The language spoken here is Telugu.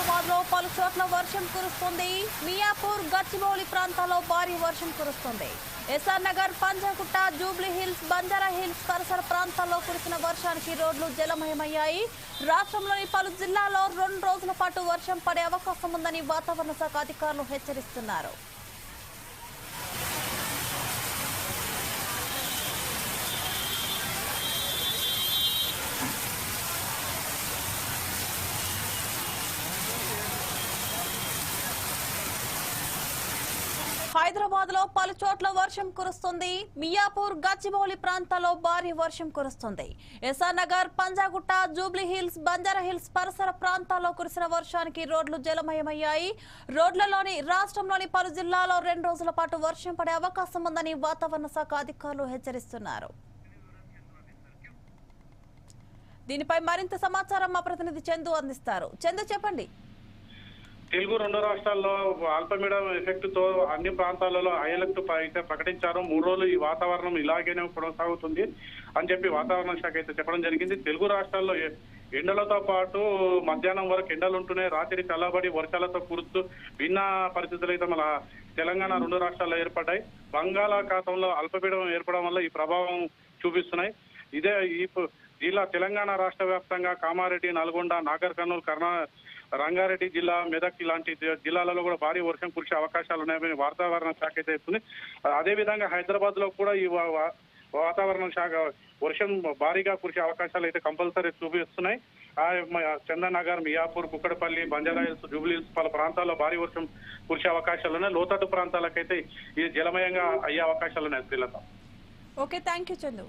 హైదరాబాద్ లో పలు చోట్ల వర్షం కురుస్తుంది. మియాపూర్, గచ్చిబౌలి ప్రాంతాల్లో భారీ వర్షం కురుస్తుంది. ఎస్ఆర్ నగర్, పంజాగుట్ట, జూబ్లీ హిల్స్, బంజారా హిల్స్ పరిసర ప్రాంతాల్లో కురిసిన వర్షానికి రోడ్లు జలమయమయ్యాయి. రాష్ట్రంలోని పలు జిల్లాల్లో 2 రోజుల పాటు వర్షం పడే అవకాశం ఉందని వాతావరణ శాఖ అధికారులు హెచ్చరిస్తున్నారు. హైదరాబాద్ లో పలు చోట్ల వర్షం కురుస్తుంది. మియాపూర్, గచ్చిబౌలి ప్రాంతాల్లో భారీ వర్షం కురుస్తుంది. ఎస్ఆర్ నగర్, పంజాగుట్ట, జూబ్లీ హిల్స్, బంజారా హిల్స్ పరిసర ప్రాంతాల్లో కురిసిన వర్షానికి రోడ్లు జలమయమయ్యాయి. రాష్ట్రంలోని పలు జిల్లాల్లో 2 రోజుల పాటు వర్షం పడే అవకాశం ఉందని వాతావరణ శాఖ అధికారులు హెచ్చరిస్తున్నారు. దీనిపై మరింత సమాచారం మా ప్రతినిధి చందు అందిస్తారు. చందు, చెప్పండి. తెలుగు 2 రాష్ట్రాల్లో అల్పపీడనం ఎఫెక్ట్ తో అన్ని ప్రాంతాలలో హై అలర్ట్ అయితే ప్రకటించారు. 3 రోజులు ఈ వాతావరణం ఇలాగేనే కొనసాగుతుంది అని చెప్పి వాతావరణ శాఖ అయితే చెప్పడం జరిగింది. తెలుగు రాష్ట్రాల్లో ఎండలతో పాటు మధ్యాహ్నం వరకు ఎండలు ఉంటూనే రాత్రి చల్లబడి వర్షాలతో కురుస్తూ భిన్న పరిస్థితులు అయితే మన తెలంగాణ 2 రాష్ట్రాల్లో ఏర్పడ్డాయి. బంగాళాఖాతంలో అల్పపీడనం ఏర్పడడం వల్ల ఈ ప్రభావం చూపిస్తున్నాయి. ఇదే ఈ జిల్లా తెలంగాణ రాష్ట్ర వ్యాప్తంగా కామారెడ్డి, నల్గొండ, నాగర్ కర్నూలు, రంగారెడ్డి జిల్లా, మెదక్ ఇలాంటి జిల్లాలలో కూడా భారీ వర్షం కురిసే అవకాశాలు ఉన్నాయని వాతావరణ శాఖ అయితే చెప్తుంది. అదేవిధంగా హైదరాబాద్ లో కూడా ఈ వాతావరణ శాఖ వర్షం భారీగా కురిసే అవకాశాలు అయితే కంపల్సరీ చూపిస్తున్నాయి. Chandanagar, Miyapur, Kukkadapalli, Banjara hills, Jubilee hills పలు ప్రాంతాల్లో భారీ వర్షం కురిసే అవకాశాలు ఉన్నాయి. లోతట్టు ప్రాంతాలకైతే ఇది జలమయంగా అయ్యే అవకాశాలు ఉన్నాయి. Srilatha. Okay, thank you Chandu.